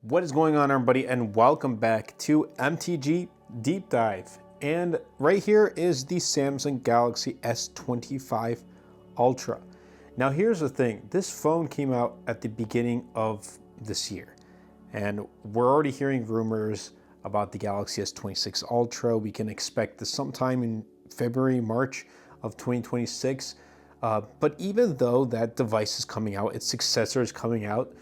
What is going on, everybody, and welcome back to MTG Deep Dive. And right here is the Samsung Galaxy S25 Ultra. Now here's the thing, this phone came out at the beginning of this year, and we're already hearing rumors about the Galaxy S26 Ultra. We can expect this sometime in February, March of 2026. But even though that device is coming out, its successor is coming out,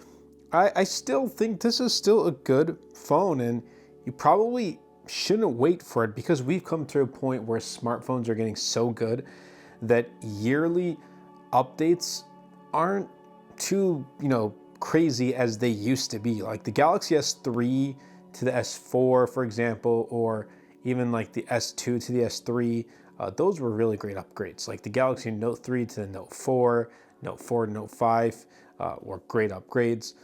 I still think this is still a good phone, and you probably shouldn't wait for it because we've come to a point where smartphones are getting so good that yearly updates aren't too, crazy as they used to be. Like the Galaxy S3 to the S4, for example, or even like the S2 to the S3, those were really great upgrades. Like the Galaxy Note 3 to the Note 4, Note 4 to Note 5 were great upgrades.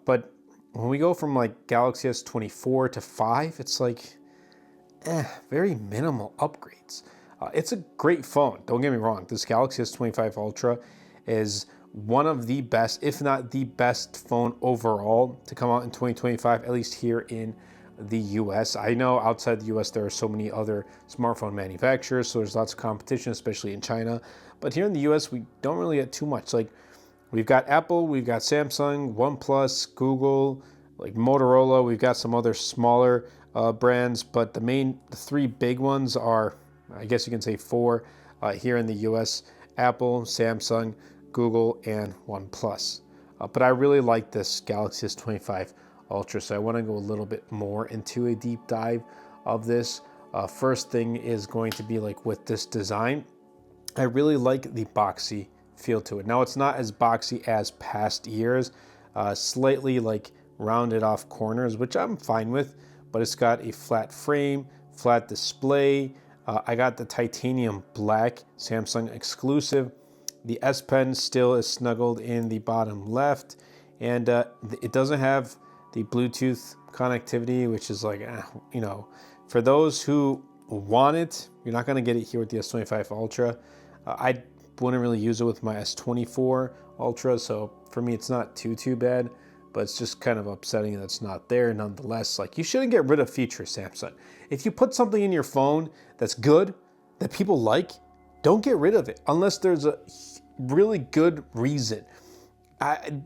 But when we go from like Galaxy S24 to 5, it's like, very minimal upgrades. It's a great phone, don't get me wrong. This Galaxy S25 Ultra is one of the best, if not the best phone overall to come out in 2025, at least here in the US. I know outside the US there are so many other smartphone manufacturers, so there's lots of competition, especially in China. But here in the US, we don't really get too much. Like, we've got Apple, we've got Samsung, OnePlus, Google, like Motorola. We've got some other smaller brands, but the three big ones are, I guess you can say four here in the US: Apple, Samsung, Google, and OnePlus. But I really like this Galaxy S25 Ultra, so I want to go a little bit more into a deep dive of this. First thing is going to be like with this design. I really like the boxy feel to it. Now it's not as boxy as past years, slightly like rounded off corners, which I'm fine with, but it's got a flat frame, flat display. I got the titanium black Samsung exclusive. The S Pen still is snuggled in the bottom left, and it doesn't have the Bluetooth connectivity, which is like, for those who want it, you're not going to get it here with the S25 Ultra. I wouldn't really use it with my S24 Ultra, so for me it's not too bad, but it's just kind of upsetting that it's not there nonetheless. Like, you shouldn't get rid of features, Samsung. If you put something in your phone that's good, that people like, don't get rid of it unless there's a really good reason.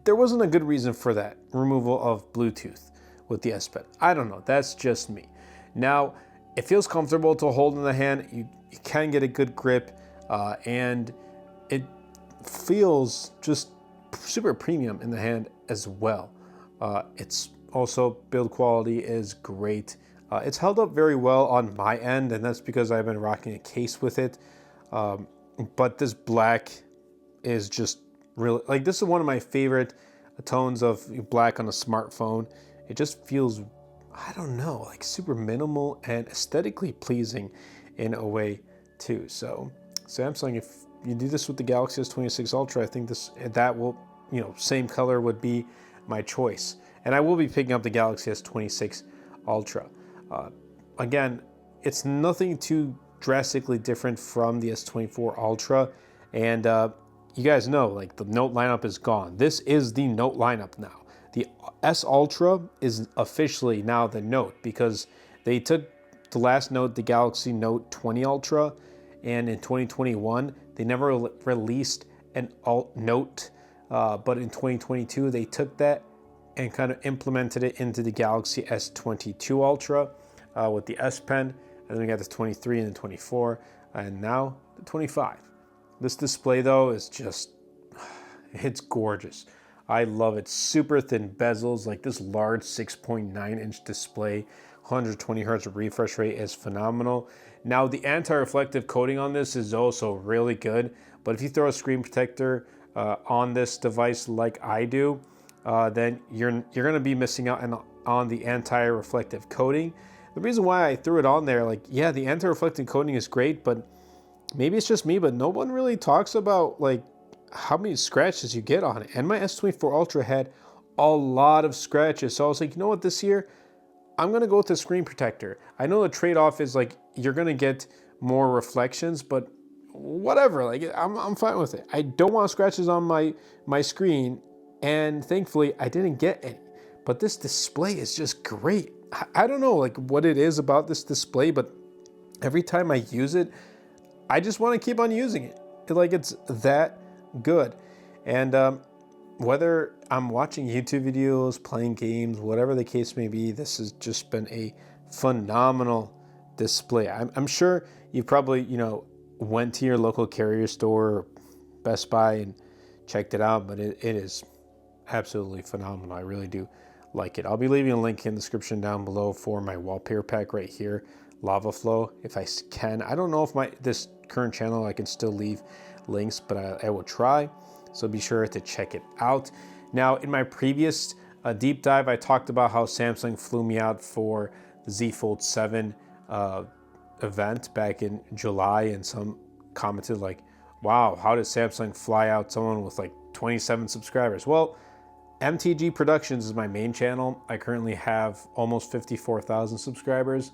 There wasn't a good reason for that removal of Bluetooth with the S Pen. I don't know, that's just me. Now, it feels comfortable to hold in the hand. You can get a good grip, and it feels just super premium in the hand as well. It's also, build quality is great. It's held up very well on my end, and that's because I've been rocking a case with it. But this black is just really, like, this is one of my favorite tones of black on a smartphone. It just feels, I don't know, like super minimal and aesthetically pleasing in a way too. So Samsung, if you do this with the Galaxy S26 Ultra, I think that will, same color would be my choice. And I will be picking up the Galaxy S26 Ultra. Again, it's nothing too drastically different from the S24 Ultra. And you guys know, like, the Note lineup is gone. This is the Note lineup now. The S Ultra is officially now the Note, because they took the last Note, the Galaxy Note 20 Ultra, and in 2021, they never released an Note, but in 2022, they took that and kind of implemented it into the Galaxy S22 Ultra with the S Pen, and then we got the 23 and the 24, and now the 25. This display, though, is just, it's gorgeous. I love it. Super thin bezels, like this large 6.9-inch display, 120 hertz refresh rate is phenomenal. Now, the anti-reflective coating on this is also really good, but if you throw a screen protector on this device like I do, then you're gonna be missing out on the anti-reflective coating. The reason why I threw it on there, like, yeah, the anti-reflective coating is great, but maybe it's just me, but no one really talks about like how many scratches you get on it. And my S24 Ultra had a lot of scratches, so I was like, you know what, this year I'm gonna go with the screen protector. I know the trade-off is like you're gonna get more reflections, but whatever, like, I'm fine with it. I don't want scratches on my screen, and thankfully I didn't get any. but this display is just great. I don't know like what it is about this display, but every time I use it, I just want to keep on using it. Like it's that good. And whether I'm watching YouTube videos, playing games, whatever the case may be, this has just been a phenomenal display. I'm sure you probably, went to your local carrier store, Best Buy, and checked it out, but it is absolutely phenomenal. I really do like it. I'll be leaving a link in the description down below for my wallpaper pack right here, Lava Flow, if I can. I don't know if this current channel I can still leave links, but I will try. So be sure to check it out. Now, in my previous deep dive, I talked about how Samsung flew me out for the Z Fold 7 event back in July, and some commented like, wow, how did Samsung fly out someone with like 27 subscribers? Well, MTG Productions is my main channel. I currently have almost 54,000 subscribers.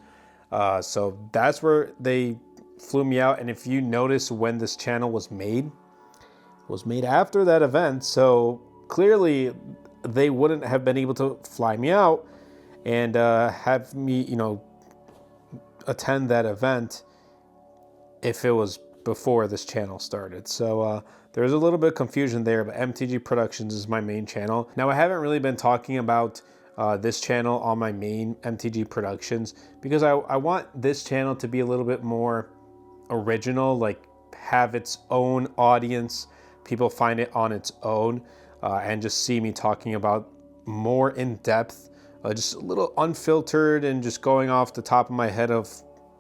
So that's where they flew me out. And if you notice when this channel was made, it was made after that event. So clearly they wouldn't have been able to fly me out and have me, attend that event if it was before this channel started. So there's a little bit of confusion there, but MTG Productions is my main channel. Now, I haven't really been talking about this channel on my main MTG Productions because I want this channel to be a little bit more original, like have its own audience, people find it on its own, and just see me talking about more in depth, just a little unfiltered and just going off the top of my head of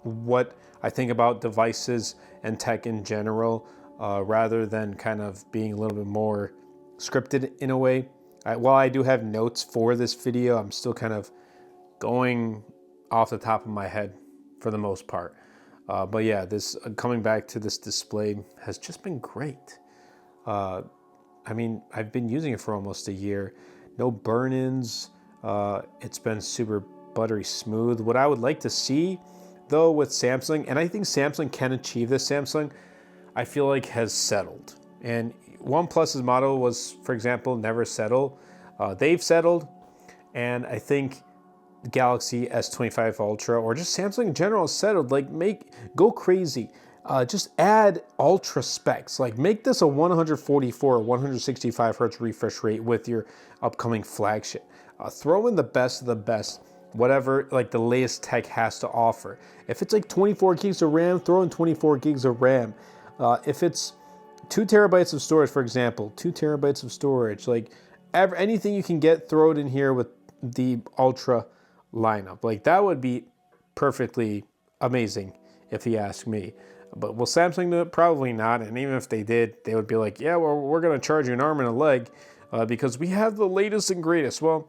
what I think about devices and tech in general, rather than kind of being a little bit more scripted in a way. While I do have notes for this video, I'm still kind of going off the top of my head for the most part. But yeah, this coming back to this display has just been great. I mean, I've been using it for almost a year. No burn-ins. It's been super buttery smooth. What I would like to see though with Samsung, and I think Samsung can achieve this, Samsung I feel like has settled. And OnePlus's motto was, for example, never settle. They've settled, and I think Galaxy S25 Ultra or just Samsung in general has settled. Like go crazy. Just add ultra specs. Like make this a 144 or 165 hertz refresh rate with your upcoming flagship. Throw in the best of the best, whatever like the latest tech has to offer. If it's like 24 gigs of RAM, throw in 24 gigs of RAM. If it's 2 terabytes of storage, for example, 2 terabytes of storage, like anything you can get, throw it in here with the Ultra lineup. Like that would be perfectly amazing if you ask me. But will Samsung do it? Probably not. And even if they did, they would be like, yeah, well, we're going to charge you an arm and a leg because we have the latest and greatest. Well,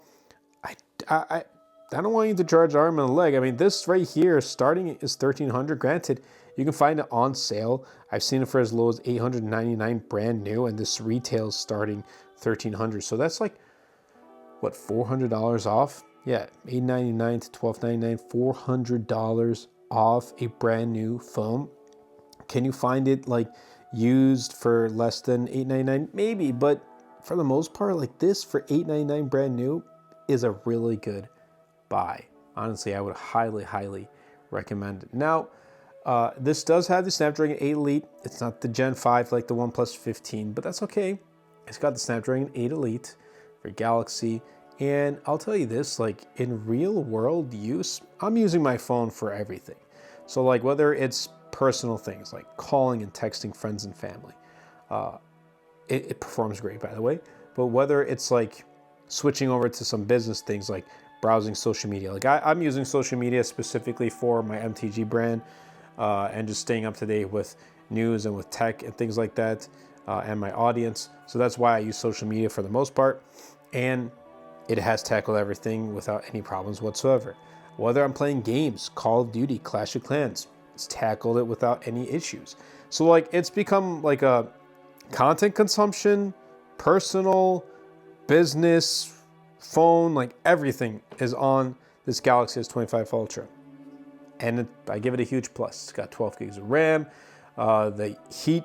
I don't want you to charge an arm and a leg. I mean, this right here starting is $1,300. Granted, you can find it on sale. I've seen it for as low as $899 brand new, and this retails starting $1,300. So that's like, what, $400 off? Yeah, $899 to $1,299, $400 off a brand new phone. Can you find it like used for less than $899? Maybe, but for the most part, like this for $899 brand new is a really good buy. Honestly, I would highly, highly recommend it. Now, this does have the Snapdragon 8 Elite. It's not the Gen 5 like the OnePlus 15, but that's okay. It's got the Snapdragon 8 Elite for Galaxy. And I'll tell you this, like in real world use, I'm using my phone for everything. So like whether it's personal things like calling and texting friends and family, it performs great, by the way. But whether it's like switching over to some business things like browsing social media, like I'm using social media specifically for my MTG brand and just staying up to date with news and with tech and things like that and my audience. So that's why I use social media for the most part. And it has tackled everything without any problems whatsoever. Whether I'm playing games, Call of Duty, Clash of Clans, it's tackled it without any issues. So like it's become like a content consumption, personal, business, phone, like everything is on this Galaxy S25 Ultra. And I give it a huge plus. It's got 12 gigs of RAM. The heat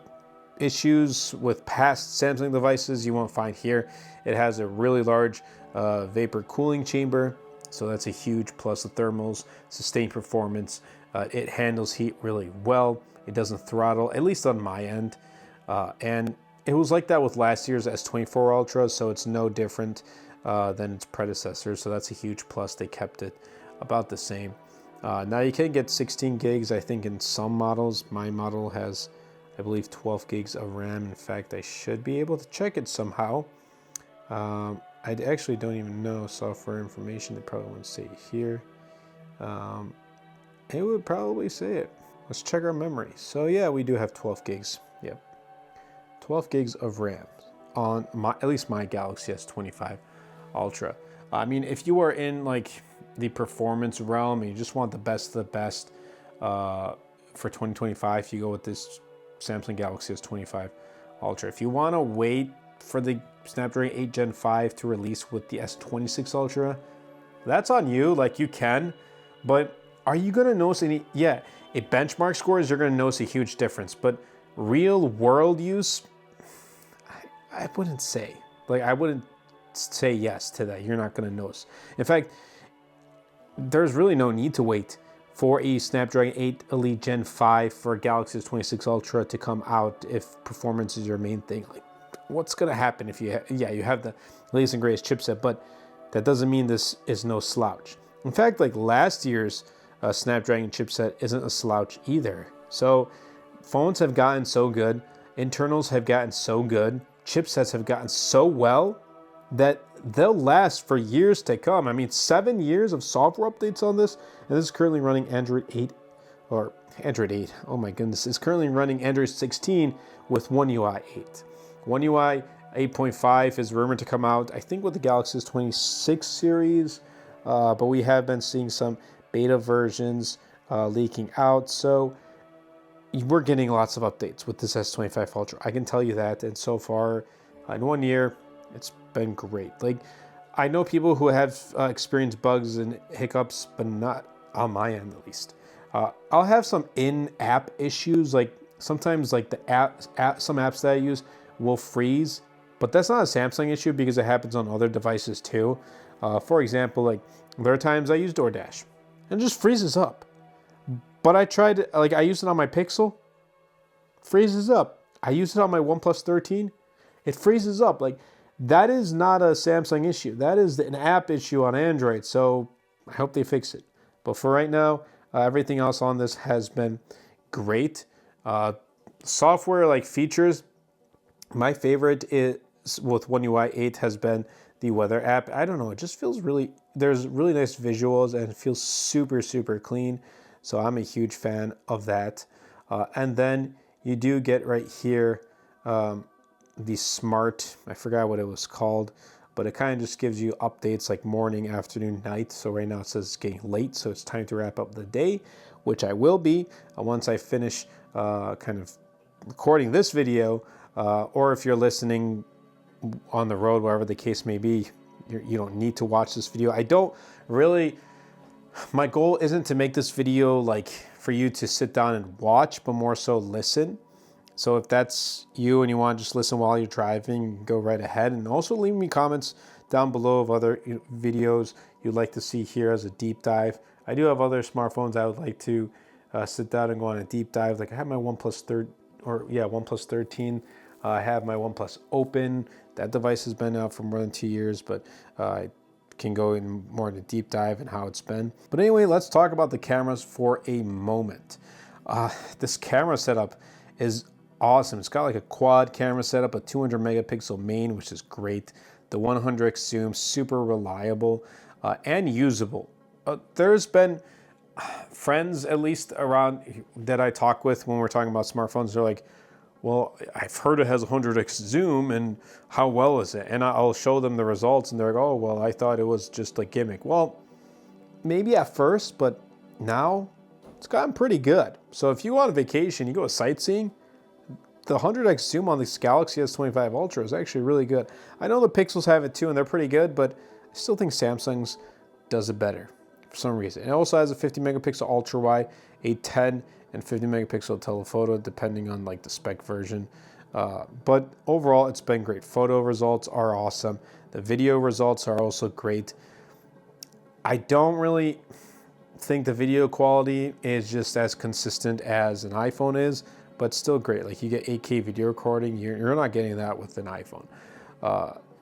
issues with past Samsung devices you won't find here. It has a really large vapor cooling chamber, so that's a huge plus. The thermals, sustained performance. It handles heat really well. It doesn't throttle, at least on my end. And it was like that with last year's S24 Ultra, so it's no different than its predecessor. So that's a huge plus. They kept it about the same. Now you can get 16 gigs, I think, in some models. My model has, I believe, 12 gigs of RAM. In fact, I should be able to check it somehow. I actually don't even know software information. They probably wouldn't say it here. It would probably say it. Let's check our memory. So yeah, we do have 12 gigs. Yep. 12 gigs of RAM on at least my Galaxy S25 Ultra. I mean, if you are in like the performance realm and you just want the best of the best for 2025, you go with this Samsung Galaxy S25 Ultra. If you want to wait for the Snapdragon 8 Gen 5 to release with the S26 Ultra, that's on you. Like, you can, but are you going to notice any? Yeah, it benchmark scores, you're going to notice a huge difference, but real world use, I wouldn't say. Like, I wouldn't say yes to that. You're not going to notice. In fact, there's really no need to wait for a Snapdragon 8 Elite Gen 5 for Galaxy S26 Ultra to come out if performance is your main thing. Like, what's going to happen if you have the latest and greatest chipset, but that doesn't mean this is no slouch. In fact, like last year's Snapdragon chipset isn't a slouch either. So phones have gotten so good, internals have gotten so good, chipsets have gotten so well that they'll last for years to come. I mean, 7 years of software updates on this, and this is currently running Android 8, or Android 8, oh my goodness, it's currently running Android 16 with One UI 8. One UI 8.5 is rumored to come out, I think, with the Galaxy S26 series, but we have been seeing some beta versions leaking out, so we're getting lots of updates with this S25 Ultra. I can tell you that, and so far, in 1 year, it's been great. Like, I know people who have experienced bugs and hiccups, but not on my end, at least. I'll have some in-app issues, like sometimes like the some apps that I use will freeze, but that's not a Samsung issue because it happens on other devices too. For example, like there are times I use DoorDash and it just freezes up. But I tried, like I used it on my Pixel, freezes up. I used it on my OnePlus 13, it freezes up. Like, that is not a Samsung issue. That is an app issue on Android. So I hope they fix it. But for right now, everything else on this has been great. Software like features, my favorite is with One UI 8 has been the weather app. I don't know, it just feels really, there's really nice visuals and it feels super, super clean. So I'm a huge fan of that. And then you do get right here the smart, I forgot what it was called, but it kind of just gives you updates like morning, afternoon, night. So right now it says it's getting late, so it's time to wrap up the day, which I will be once I finish kind of recording this video, or if you're listening on the road, wherever the case may be, you don't need to watch this video. I don't really, my goal isn't to make this video like for you to sit down and watch, but more so listen. So if that's you and you want to just listen while you're driving, go right ahead. And also leave me comments down below of other videos you'd like to see here as a deep dive. I do have other smartphones I would like to sit down and go on a deep dive. Like I have my OnePlus 13. I have my OnePlus Open. That device has been out for more than 2 years, but I can go in more in a deep dive and how it's been. But anyway, let's talk about the cameras for a moment. This camera setup is awesome. It's got like a quad camera setup, a 200 megapixel main, which is great. The 100x zoom, super reliable and usable. There's been friends, at least around that I talk with when we're talking about smartphones, they're like, well, I've heard it has 100x zoom and how well is it? And I'll show them the results and they're like, oh, well, I thought it was just a gimmick. Well, maybe at first, but now it's gotten pretty good. So if you go on vacation, you go sightseeing, the 100x zoom on this Galaxy S25 Ultra is actually really good. I know the Pixels have it too and they're pretty good, but I still think Samsung's does it better for some reason. It also has a 50 megapixel ultra wide, a 10 and 50 megapixel telephoto, depending on like the spec version. But overall, it's been great. Photo results are awesome. The video results are also great. I don't really think the video quality is just as consistent as an iPhone is, but still great. Like you get 8K video recording, you're not getting that with an iPhone.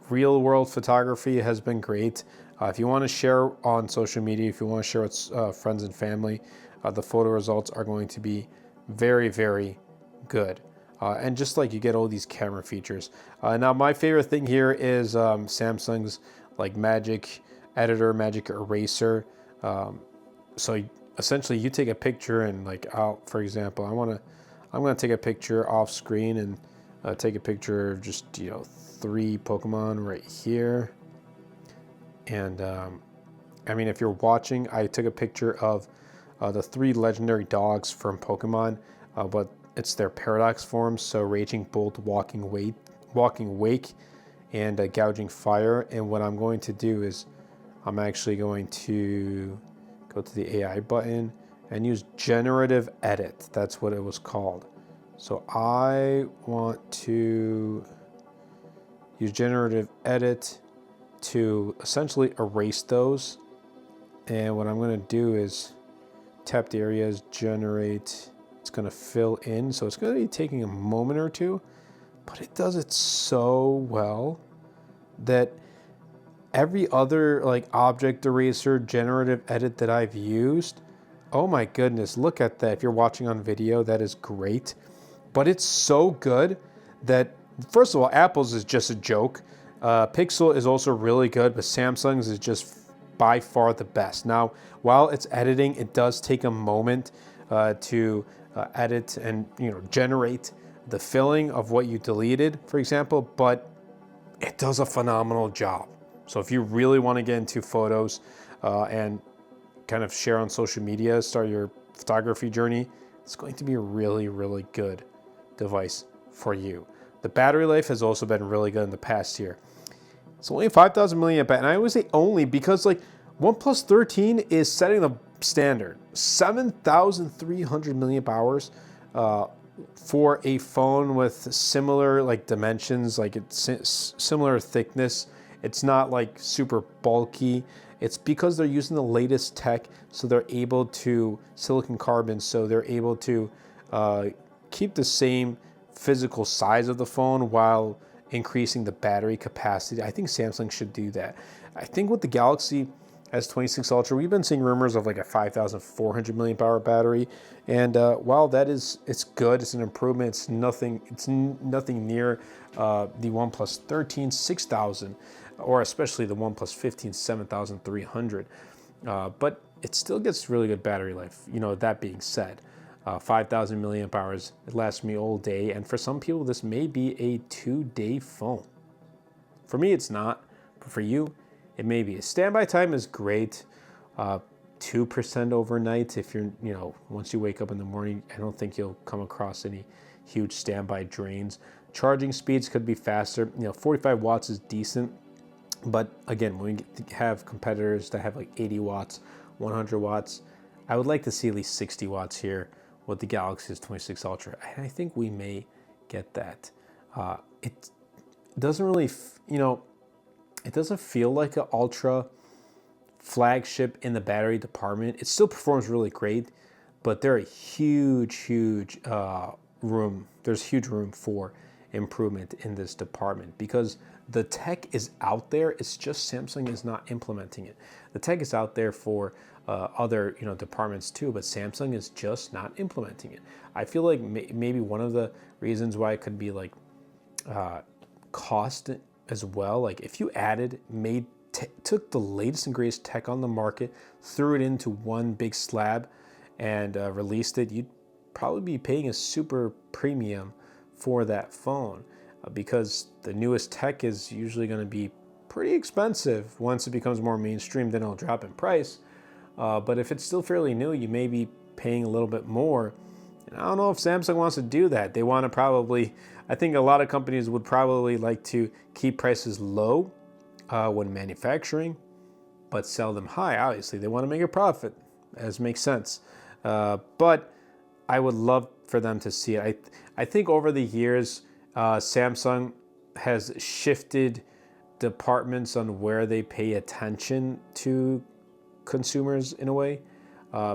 Real world photography has been great. If you want to share on social media, if you want to share with friends and family, the photo results are going to be very, very good. And just like you get all these camera features. Now my favorite thing here is Samsung's like Magic Editor, Magic Eraser. So essentially you take a picture and like for example, I'm gonna take a picture off screen and take a picture of just 3 Pokemon right here. And I mean, if you're watching, I took a picture of the 3 legendary dogs from Pokemon, but it's their paradox forms. So Raging Bolt, Walking Wake, and Gouging Fire. And what I'm going to do is I'm actually going to go to the AI button and use generative edit. That's what it was called. So I want to use generative edit to essentially erase those. And what I'm going to do is tap the areas, generate. It's going to fill in. So it's going to be taking a moment or two, but it does it so well that every other like object eraser, generative edit that I've used, oh my goodness, look at that. If you're watching on video, that is great. But it's so good that, first of all, Apple's is just a joke. Pixel is also really good, but Samsung's is just by far the best. Now, while it's editing, it does take a moment to edit and generate the filling of what you deleted, for example, but it does a phenomenal job. So if you really want to get into photos and kind of share on social media, start your photography journey, it's going to be a really, really good device for you. The battery life has also been really good in the past year. It's only 5,000 milliamp hour, and I always say only because like OnePlus 13 is setting the standard. 7,300 milliamp hours for a phone with similar like dimensions, like it's similar thickness. It's not like super bulky. It's because they're using the latest tech, so they're able to silicon carbon, so they're able to keep the same physical size of the phone while increasing the battery capacity. I think Samsung should do that. I think with the Galaxy S26 Ultra, we've been seeing rumors of like a 5,400 milliamp hour battery, and while it's good, it's an improvement. It's nothing near the OnePlus 13 6,000, or especially the OnePlus 15 7,300. But it still gets really good battery life. That being said, 5,000 milliamp hours, it lasts me all day, and for some people this may be a 2-day phone. For me it's not, but for you it may be. Standby time is great, 2% overnight. If you're once you wake up in the morning, I don't think you'll come across any huge standby drains. Charging speeds could be faster. 45 watts is decent, but again, when we have competitors that have like 80 watts, 100 watts, I would like to see at least 60 watts here with the Galaxy S26 Ultra. And I think we may get that. It doesn't really, it doesn't feel like an Ultra flagship in the battery department. It still performs really great, but there's huge room for improvement in this department because the tech is out there. It's just Samsung is not implementing it. The tech is out there for other departments too, but Samsung is just not implementing it. I feel like maybe one of the reasons why it could be like cost as well. Like if you took the latest and greatest tech on the market, threw it into one big slab, and released it, you'd probably be paying a super premium for that phone because the newest tech is usually going to be pretty expensive. Once it becomes more mainstream, then it'll drop in price. But if it's still fairly new, you may be paying a little bit more. And I don't know if Samsung wants to do that. They want to I think a lot of companies would probably like to keep prices low when manufacturing, but sell them high. Obviously, they want to make a profit, as makes sense. But I would love for them to see it. I think over the years, Samsung has shifted departments on where they pay attention to consumers in a way.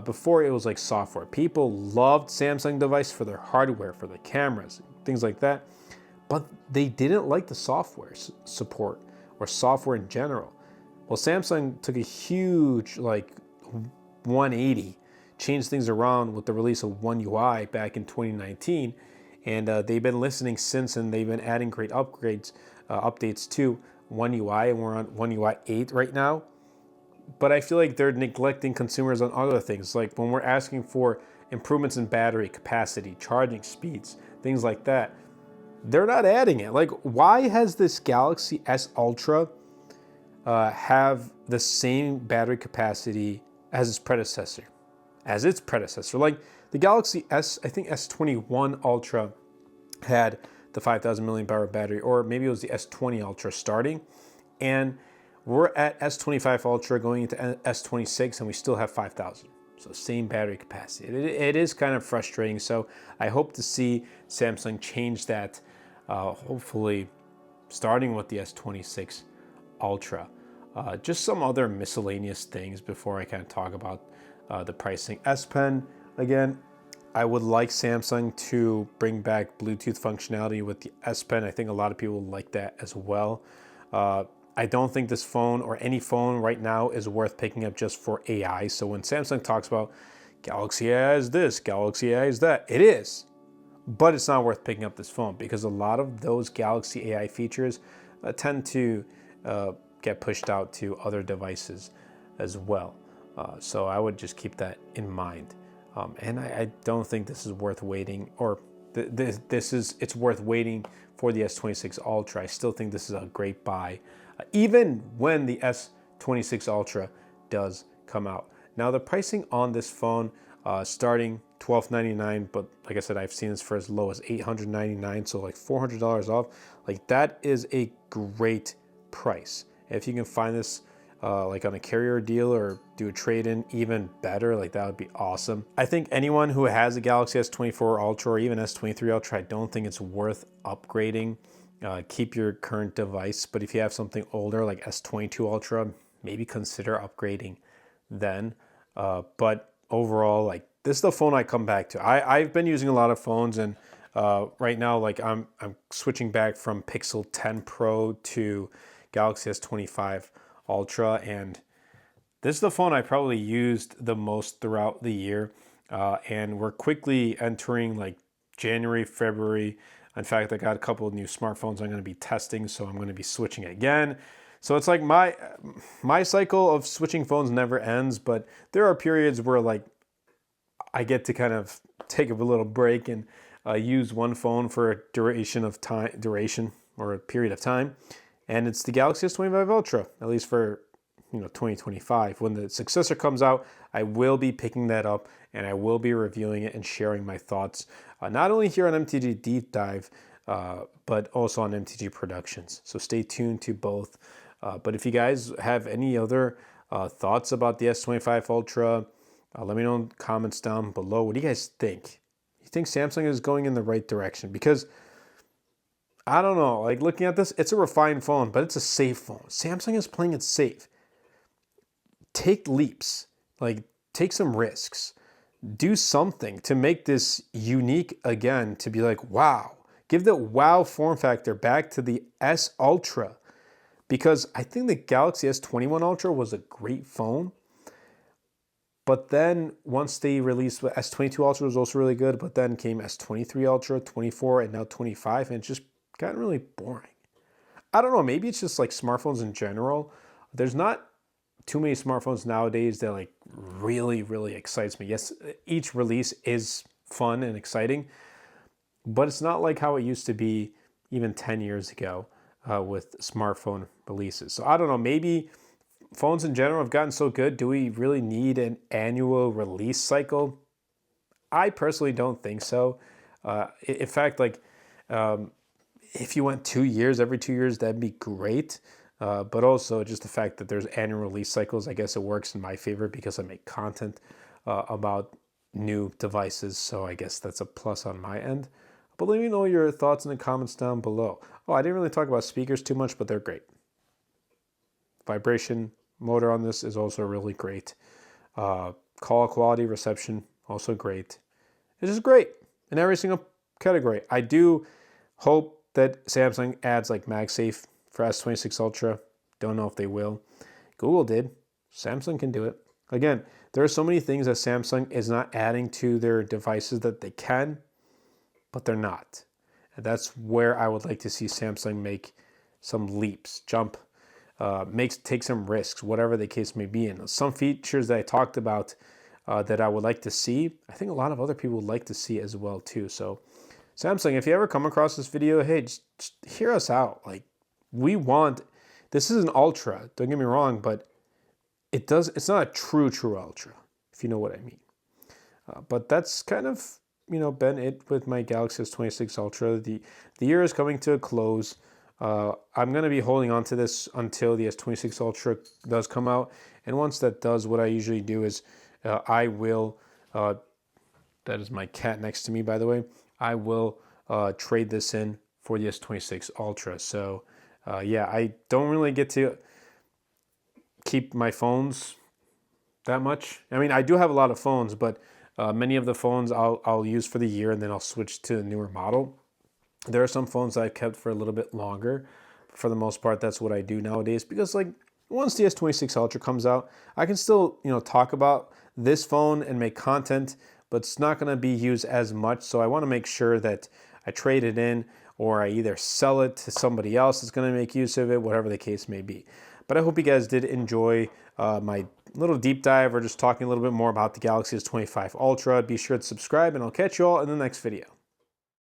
Before it was like software. People loved Samsung device for their hardware, for the cameras, things like that. But they didn't like the software support or software in general. Well, Samsung took a huge 180, changed things around with the release of One UI back in 2019, and they've been listening since, and they've been adding great updates to One UI, and we're on One UI 8 right now. But I feel like they're neglecting consumers on other things, like when we're asking for improvements in battery capacity, charging speeds, things like that. They're not adding it. Like, why has this Galaxy S Ultra have the same battery capacity as its predecessor? Like the Galaxy S, I think S21 Ultra had the 5,000 milliamp hour battery, or maybe it was the S20 Ultra starting, and we're at S25 Ultra going into S26, and we still have 5,000. So same battery capacity. It is kind of frustrating. So I hope to see Samsung change that, hopefully starting with the S26 Ultra. Just some other miscellaneous things before I kind of talk about the pricing. S Pen, again, I would like Samsung to bring back Bluetooth functionality with the S Pen. I think a lot of people like that as well. I don't think this phone or any phone right now is worth picking up just for AI. So when Samsung talks about Galaxy AI is this, Galaxy AI is that, it is. But it's not worth picking up this phone because a lot of those Galaxy AI features tend to get pushed out to other devices as well. So I would just keep that in mind. And I don't think this is worth waiting, or it's worth waiting for the S26 Ultra. I still think this is a great buy, even when the S26 Ultra does come out. Now the pricing on this phone, starting $1,299, but like I said, I've seen this for as low as $899, so like $400 off. Like, that is a great price. If you can find this like on a carrier deal or do a trade-in, even better. Like, that would be awesome. I think anyone who has a Galaxy S24 Ultra or even S23 Ultra, I don't think it's worth upgrading. Keep your current device, but if you have something older like S22 Ultra, maybe consider upgrading then. But overall, like, this is the phone I come back to. I've been using a lot of phones, and right now, like, I'm switching back from Pixel 10 Pro to Galaxy S25 Ultra, and this is the phone I probably used the most throughout the year. And we're quickly entering like January, February. In fact, I got a couple of new smartphones I'm going to be testing, so I'm going to be switching again. So it's like my cycle of switching phones never ends, but there are periods where like I get to kind of take a little break and use one phone for a duration or a period of time. And it's the Galaxy S25 Ultra, at least for 2025. When the successor comes out, I will be picking that up, and I will be reviewing it and sharing my thoughts, not only here on MTG Deep Dive, but also on MTG Productions. So stay tuned to both. But if you guys have any other thoughts about the S25 Ultra, let me know in the comments down below. What do you guys think? You think Samsung is going in the right direction? Because I don't know, like, looking at this, it's a refined phone, but it's a safe phone. Samsung is playing it safe. Take leaps, like, take some risks. Do something to make this unique again, to be like, wow. Give the wow form factor back to the S Ultra, because I think the Galaxy S21 Ultra was a great phone. But then once they released S22 Ultra was also really good, but then came S23 Ultra, 24, and now 25, and it just got really boring. I don't know, maybe it's just like smartphones in general. There's not too many smartphones nowadays that like really, really excites me. Yes, each release is fun and exciting, but it's not like how it used to be even 10 years ago with smartphone releases. So I don't know, maybe phones in general have gotten so good. Do we really need an annual release cycle? I personally don't think so. In fact, like, if you went 2 years, every 2 years, that'd be great. But also just the fact that there's annual release cycles, I guess it works in my favor because I make content about new devices. So I guess that's a plus on my end. But let me know your thoughts in the comments down below. Oh, I didn't really talk about speakers too much, but they're great. Vibration motor on this is also really great. Call quality, reception, also great. It's just great in every single category. I do hope that Samsung adds like MagSafe for S26 Ultra. Don't know if they will. Google did. Samsung can do it. Again, there are so many things that Samsung is not adding to their devices that they can, but they're not. And that's where I would like to see Samsung make some leaps, jump, take some risks, whatever the case may be. And some features that I talked about that I would like to see, I think a lot of other people would like to see as well too. So Samsung, if you ever come across this video, hey, just hear us out. Like, we want, this is an Ultra, don't get me wrong, but it's not a true Ultra, if you know what I mean. But that's kind of, been it with my Galaxy S26 Ultra. The year is coming to a close. I'm going to be holding on to this until the S26 Ultra does come out. And once that does, what I usually do is I will, that is my cat next to me, by the way, I will trade this in for the S26 Ultra. So yeah, I don't really get to keep my phones that much. I mean, I do have a lot of phones, but many of the phones I'll use for the year and then I'll switch to a newer model. There are some phones that I've kept for a little bit longer. For the most part, that's what I do nowadays, because like once the S26 Ultra comes out, I can still, talk about this phone and make content, but it's not going to be used as much. So I want to make sure that I trade it in, or I either sell it to somebody else that's going to make use of it, whatever the case may be. But I hope you guys did enjoy my little deep dive, or just talking a little bit more about the Galaxy S25 Ultra. Be sure to subscribe, and I'll catch you all in the next video.